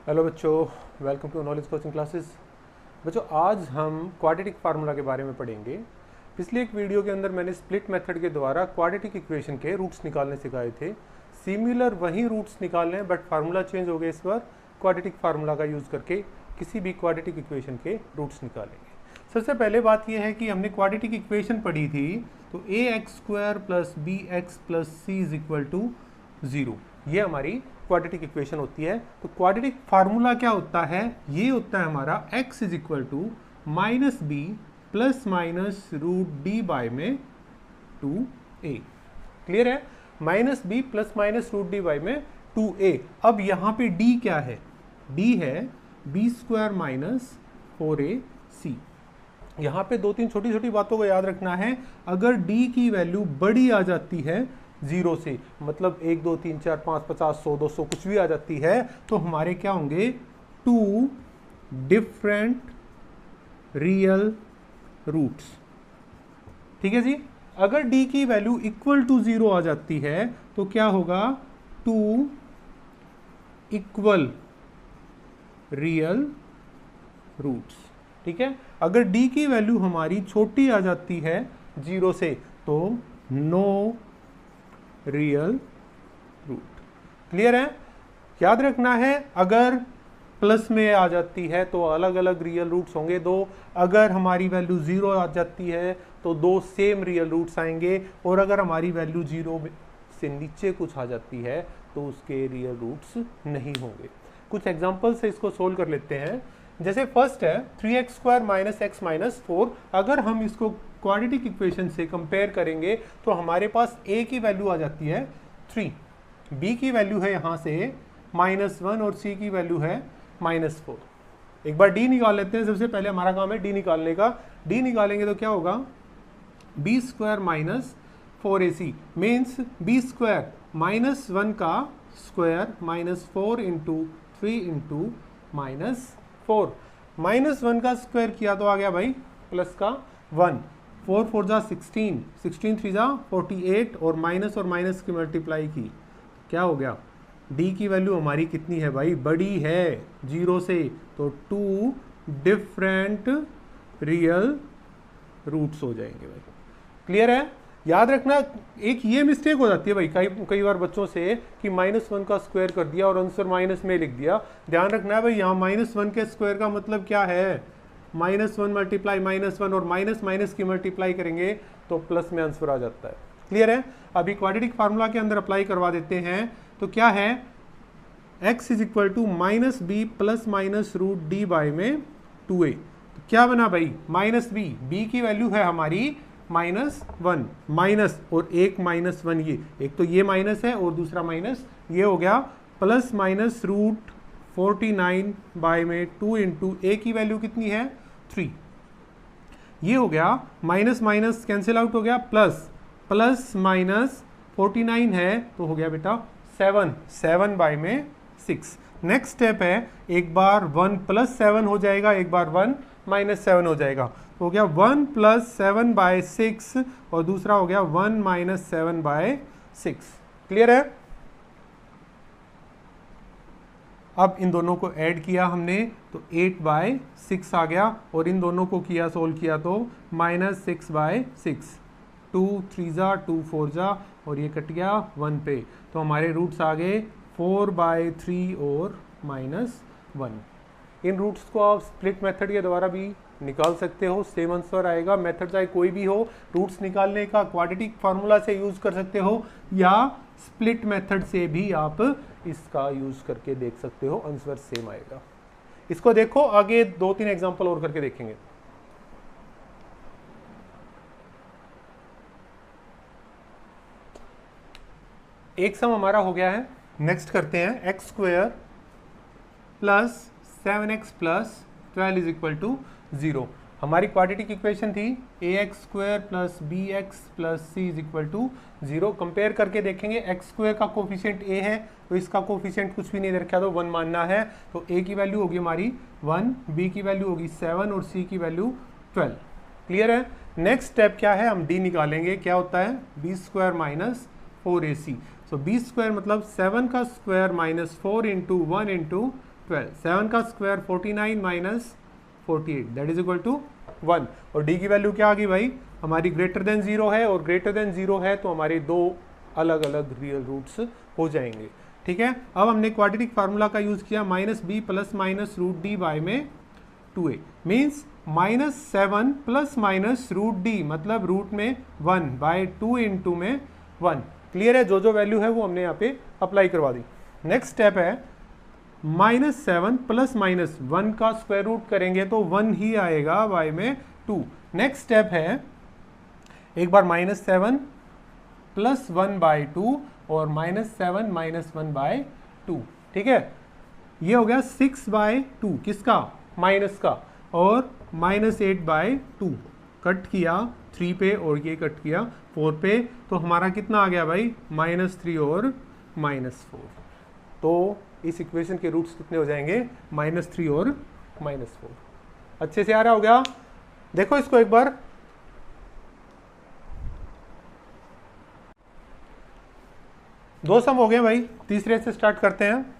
Hello बच्चों, welcome to Knowledge Coaching Classes. बच्चों, आज हम क्वाड्रेटिक फार्मूला के बारे में पढ़ेंगे। पिछले एक वीडियो के अंदर मैंने स्प्लिट मेथड के द्वारा क्वाड्रेटिक इक्वेशन के रूट्स निकालने सिखाए थे। सिमिलर वही रूट्स निकालने हैं, बट फार्मूला चेंज हो गया। इस बार क्वाड्रेटिक फार्मूला का यूज़ करके किसी भी क्वाड्रेटिक इक्वेशन के रूट्स निकालेंगे। सबसे पहले बात यह है कि हमने क्वाड्रेटिक इक्वेशन पढ़ी थी, तो ax² + bx + c = 0, ये हमारी क्वाड्रेटिक इक्वेशन होती है। तो क्वाड्रेटिक फार्मूला क्या होता है? ये होता है हमारा x = -b ± √d में 2a। क्लियर है? -b ± √d में 2a। अब यहाँ पे d क्या है? d है b² - 4ac। यहाँ पे 2-3 छोटी छोटी बातों को याद रखना है। अगर d की वैल्यू बड़ी आ जाती है 0 से, मतलब 1 2 3 4 5 50 100 200 कुछ भी आ जाती है, तो हमारे क्या होंगे? 2 डिफरेंट रियल रूट्स। ठीक है जी। अगर d की वैल्यू = 0 आ जाती है तो क्या होगा? 2 इक्वल रियल रूट्स। ठीक है। अगर d की वैल्यू हमारी छोटी आ जाती है 0 से, तो नो रियल रूट। क्लियर है? याद रखना है, अगर प्लस में आ जाती है तो अलग अलग रियल रूट्स होंगे 2। अगर हमारी वैल्यू 0 आ जाती है तो 2 सेम रियल रूट्स आएंगे, और अगर हमारी वैल्यू 0 से नीचे कुछ आ जाती है तो उसके रियल रूट्स नहीं होंगे। कुछ एग्जांपल से इसको सोल्व कर लेते हैं। जैसे फर्स्ट है 3x² - x - 4। अगर हम इसको क्वाड्रेटिक इक्वेशन से कंपेयर करेंगे तो हमारे पास a की वैल्यू आ जाती है 3, b की वैल्यू है यहाँ से -1 और c की वैल्यू है -4। एक बार d निकाल लेते हैं। सबसे पहले हमारा काम है d निकालने का। d निकालेंगे तो क्या होगा? b² - 4ac मीन्स b² -1 का स्क्वायर -4 × 3 × -4। -1 का स्क्वायर किया तो आ गया भाई प्लस का 1। 4 4 जा 16, 16 3 जा 48, और माइनस की मल्टीप्लाई की, क्या हो गया? d की वैल्यू हमारी कितनी है भाई? बड़ी है 0 से, तो 2 डिफरेंट रियल रूट्स हो जाएंगे भाई। क्लियर है? याद रखना, एक ये मिस्टेक हो जाती है भाई कई बार बच्चों से कि -1 का स्क्वायर कर दिया और आंसर माइनस में लिख दिया। ध्यान रखना है भाई, यहाँ -1 के स्क्वायर का मतलब क्या है? -1 मल्टीप्लाई -1, और माइनस की मल्टीप्लाई करेंगे तो प्लस में आंसर आ जाता है। क्लियर है? अभी क्वाड्रेटिक फार्मूला के अंदर अप्लाई करवा देते हैं। तो क्या है? x = -b ± √d में 2a। तो क्या बना भाई? -b की वैल्यू है हमारी -1, माइनस और एक -1, ये एक तो ये माइनस है और दूसरा माइनस ये हो गया, प्लस -√49 में 2 × a की वैल्यू कितनी है? 3। ये हो गया माइनस कैंसिल आउट हो गया, प्लस -49 है तो हो गया बेटा 7 में 6। नेक्स्ट स्टेप है, एक बार 1 + 7 हो जाएगा, एक बार 1 - 7 हो जाएगा। तो हो गया 1 + 7/6, और दूसरा हो गया 1 - 7/6। क्लियर है? अब इन दोनों को ऐड किया हमने तो 8/6 आ गया, और इन दोनों को किया सोल्व किया तो -6/6। 2 3 जा 2 4 जा, और ये कट गया 1 पे। तो हमारे रूट्स आ गए 4/3 और -1। इन रूट्स को आप स्प्लिट मेथड के द्वारा भी निकाल सकते हो, सेम आंसर आएगा। मेथड चाहे कोई भी हो, रूट्स निकालने का क्वाड्रेटिक फार्मूला से यूज कर सकते हो, या स्प्लिट मेथड से भी आप इसका यूज करके देख सकते हो, आंसर सेम आएगा। इसको देखो, आगे 2-3 एग्जांपल और करके देखेंगे। एक सम हमारा हो गया है। नेक्स्ट करते हैं x² + 7x + 12 = 0। हमारी क्वाड्रेटिक इक्वेशन थी ax² + bx + c = 0। कंपेयर करके देखेंगे, x² का कोफिशिएंट a है तो इसका कोफिशिएंट कुछ भी नहीं रखा, तो 1 मानना है। तो a की वैल्यू होगी हमारी 1, b की वैल्यू होगी 7 और c की वैल्यू 12। क्लियर है? नेक्स्ट स्टेप क्या है? हम d निकालेंगे। क्या होता है? b² - 4ac। सो b² मतलब 7 का स्क्वायर -4 × 1 × 12, 7 का square 49 minus 48 that is equal to 1। और डी की वैल्यू क्या आ गई भाई, हमारी ग्रेटर देन 0 है, और ग्रेटर देन 0 है तो हमारे दो अलग अलग रियल रूट्स हो जाएंगे। ठीक है, अब हमने क्वाड्रेटिक फार्मूला का यूज किया, -b plus minus root D by में 2a means -7 plus minus root D मतलब रूट में 1 बाय 2 इंटू में 1। क्लियर है, जो जो वैल्यू है वो हमने यहाँ पे अप्लाई करवा दी। नेक्स्ट स्टेप है -7 प्लस माइनस 1 का स्क्वायर रूट करेंगे तो 1 ही आएगा बाय में 2। नेक्स्ट स्टेप है एक बार -7 प्लस 1 बाय 2 और -7 माइनस 1 बाय 2। ठीक है, ये हो गया 6 बाय 2 किसका, माइनस का, और -8 बाय 2 कट किया 3 पे और ये कट किया 4 पे, तो हमारा कितना आ गया भाई, -3 और -4। तो इस इक्वेशन के रूट्स कितने हो जाएंगे, -3 और -4। अच्छे से आ रहा हो गया, देखो इसको एक बार। दो सम हो गए भाई, तीसरे से स्टार्ट करते हैं।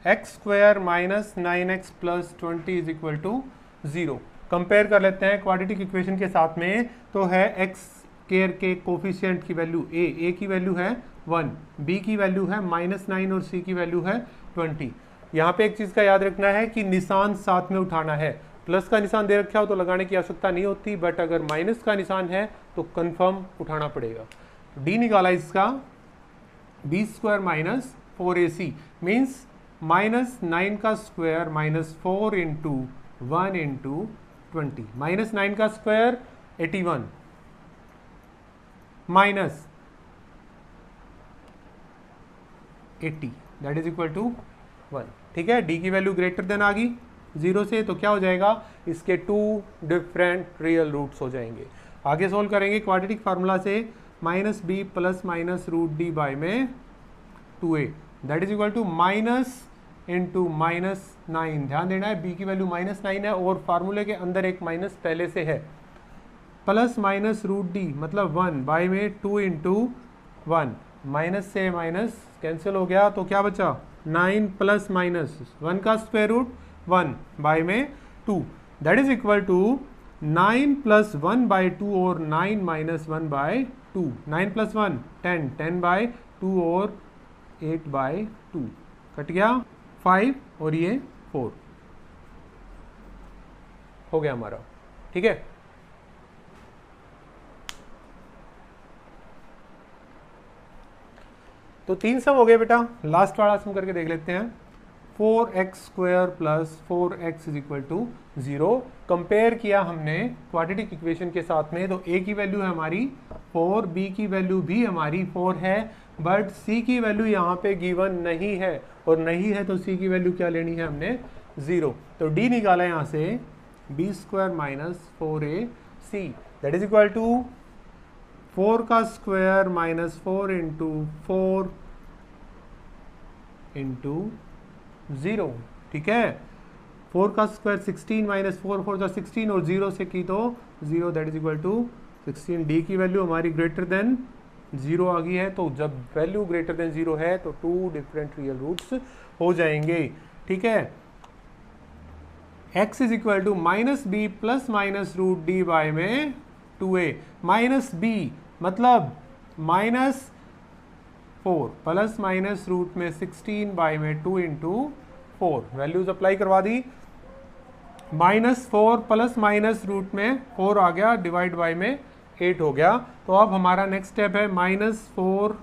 X square minus 9x plus 20 is equal to 0। Compare कर लेते हैं क्वाड्रेटिक इक्वेशन के साथ में, तो है एक्स स्क्वायर के कोफिशिएंट की वैल्यू a की वैल्यू है 1, b की वैल्यू है -9 और c की वैल्यू है 20। यहाँ पे एक चीज़ का याद रखना है कि निशान साथ में उठाना है। प्लस का निशान दे रखा हो तो लगाने की आवश्यकता नहीं होती, बट अगर माइनस का निशान है तो कंफर्म उठाना पड़ेगा। d निकाला इसका, b square minus 4ac means -9 का स्क्वायर -4 इंटू 1 इंटू 20। -9 का square 81 minus 80 that is equal to 1। ठीक है, d की वैल्यू ग्रेटर देन आ गई 0 से, तो क्या हो जाएगा, इसके 2 डिफरेंट रियल रूट्स हो जाएंगे। आगे सोल्व करेंगे क्वाड्रेटिक फार्मूला से, -b plus minus root D by में 2a that is equal to minus into -9। ध्यान देना है b की वैल्यू -9 है और फार्मूले के अंदर एक माइनस पहले से है, प्लस माइनस रूट डी मतलब 1 बाय में 2 इंटू 1। माइनस से माइनस कैंसिल हो गया तो क्या बचा, 9 प्लस माइनस 1 का स्क्वायर रूट 1 बाय में 2 that is equal to 9 plus 1 by 2 और 9 माइनस 1 बाय 2। 9 प्लस 1 10, 10 बाय 2 और 8 बाय 2 कट गया 5 और ये 4 हो गया हमारा। ठीक है, तो 3 सम हो गए बेटा। लास्ट वाला सम करके देख लेते हैं। 4x square plus 4x is equal to 0। Compare किया हमने क्वाड्रेटिक इक्वेशन के साथ में, तो a की वैल्यू है हमारी 4, b की वैल्यू भी हमारी 4 है, बट c की वैल्यू यहाँ पे गिवन नहीं है, और नहीं है तो c की वैल्यू क्या लेनी है हमने, 0। तो d निकाला यहाँ से, b square minus 4ac that is equal to 4 का स्क्वायर माइनस 4 इंटू 4 इंटू 0। ठीक है, 4 का स्क्वायर 16 माइनस 4 4 16 और 0 से की तो 0 that is equal to 16। D की वैल्यू हमारी ग्रेटर देन 0 आ गई है, तो जब वैल्यू ग्रेटर देन 0 है तो 2 डिफरेंट रियल रूट्स हो जाएंगे। ठीक है, x is equal to -b plus minus root D by में 2a माइनस b मतलब -4 प्लस माइनस रूट में 16 बाय में 2 इंटू 4 वैल्यूज अप्लाई करवा दी। -4 प्लस माइनस रूट में 4 आ गया, डिवाइड बाय में 8 हो गया। तो अब हमारा नेक्स्ट स्टेप है -4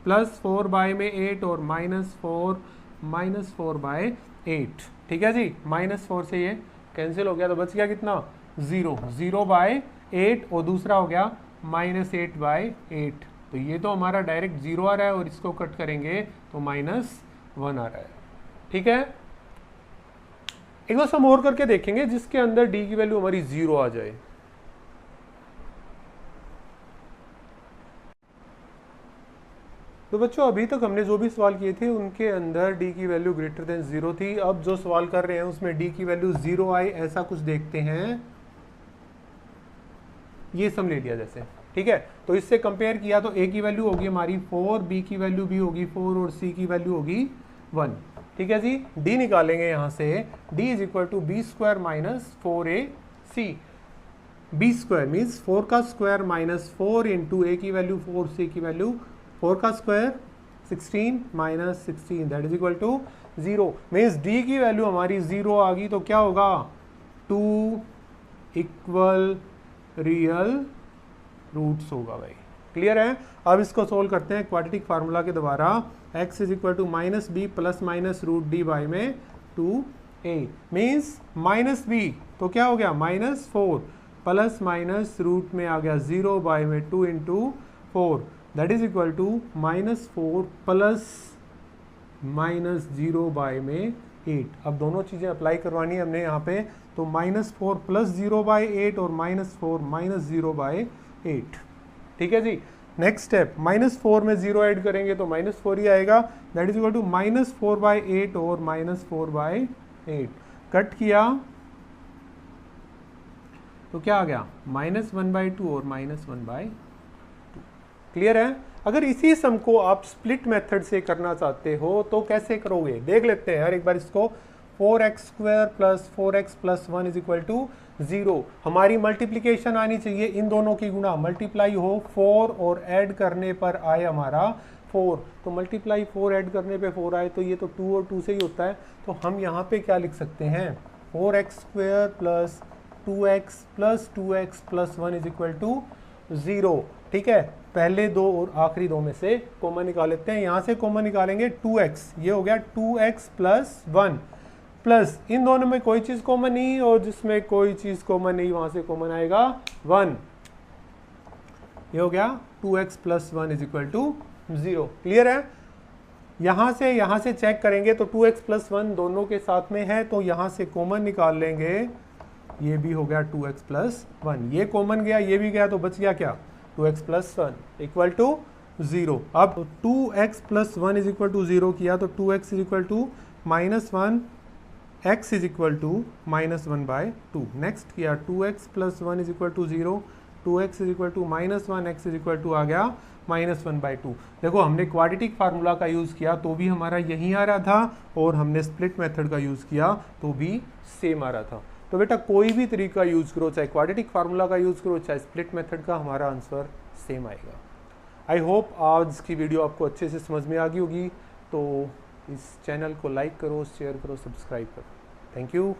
प्लस 4 बाय में 8 और -4 बाय 8। ठीक है जी, -4 से ये कैंसिल हो गया तो बच गया कितना, 0 बाय 8 और दूसरा हो गया -8 बाय 8। तो ये तो हमारा डायरेक्ट 0 आ रहा है और इसको कट करेंगे तो -1 आ रहा है। ठीक है, एक बार सम और करके देखेंगे जिसके अंदर डी की वैल्यू हमारी 0 आ जाए। तो बच्चों अभी तक हमने जो भी सवाल किए थे उनके अंदर डी की वैल्यू ग्रेटर देन 0 थी। अब जो सवाल कर रहे हैं उसमें डी की वैल्यू 0 आई, ऐसा कुछ देखते हैं। ये सम ले लिया जैसे, ठीक है, तो इससे कंपेयर किया तो a की वैल्यू होगी हमारी 4, b की वैल्यू भी होगी 4 और c की वैल्यू होगी 1। ठीक है जी। d निकालेंगे यहाँ से, d is equal to B square minus 4ac। B square means 4 का स्क्वायर माइनस 4 इंटू ए की वैल्यू 4, सी की वैल्यू 4 का square 16 minus 16 that is equal to 0। Means D की वैल्यू हमारी 0 आ गई तो क्या होगा, 2 इक्वल रियल रूट्स होगा भाई। क्लियर है। अब इसको सोल्व करते हैं क्वाड्रेटिक फार्मूला के द्वारा। x is equal to minus B plus minus root D by में 2a मीन्स माइनस बी तो क्या हो गया -4 प्लस माइनस रूट में आ गया 0 बाई में 2 into 4 that is equal to -4 plus -0 by में 8। अब दोनों चीज़ें अप्लाई करवानी है हमने यहाँ पे, तो -4 प्लस 0 बाई 8 और -4 माइनस 0 बाई 8। ठीक है जी। नेक्स्ट स्टेप, -4 में 0 ऐड करेंगे तो -4 ही आएगा that is equal to -4 by 8 और -4 बाई 8 कट किया तो क्या आ गया -1/2 और -1/2। क्लियर है। अगर इसी सम को आप स्प्लिट मेथड से करना चाहते हो तो कैसे करोगे देख लेते हैं यार एक बार इसको। 4x² plus 4x plus 1 is equal to 0। हमारी मल्टीप्लीकेशन आनी चाहिए, इन दोनों की गुणा मल्टीप्लाई हो 4 और ऐड करने पर आए हमारा 4, तो मल्टीप्लाई 4 ऐड करने पे 4 आए तो ये तो 2 और 2 से ही होता है। तो हम यहाँ पे क्या लिख सकते हैं 4x² plus 2x plus 2x plus 1 is equal to 0। ठीक है, पहले दो और आखिरी दो में से कॉमन निकाल लेते हैं। यहाँ से कॉमन निकालेंगे 2x, ये हो गया 2x प्लस 1 प्लस इन दोनों में कोई चीज कॉमन नहीं और जिसमें कोई चीज कॉमन नहीं वहां से कॉमन आएगा 1। ये हो गया 2x plus 1 is equal to 0। Clear है। यहां से चेक करेंगे तो 2x प्लस 1 दोनों के साथ में है तो यहां से कॉमन निकाल लेंगे, ये भी हो गया 2x प्लस 1, ये कॉमन गया ये भी गया तो बच गया क्या 2x प्लस 1 इक्वल टू 0। अब 2x plus 1 is equal to 0 किया तो 2x is equal to -1, x is equal to -1/2। Next किया 2x plus 1 is equal to 0, 2x is equal to -1, x is equal to आ गया -1/2। देखो हमने quadratic formula का use किया तो भी हमारा यही आ रहा था और हमने स्प्लिट मेथड का यूज़ किया तो भी सेम आ रहा था। तो बेटा कोई भी तरीका यूज़ करो, चाहे क्वाड्रेटिक फार्मूला का यूज़ करो चाहे स्प्लिट मेथड का, हमारा आंसर सेम आएगा। आई होप आज की वीडियो आपको अच्छे से समझ में आ गई होगी। तो इस चैनल को लाइक करो, शेयर करो, सब्सक्राइब करो। Thank you.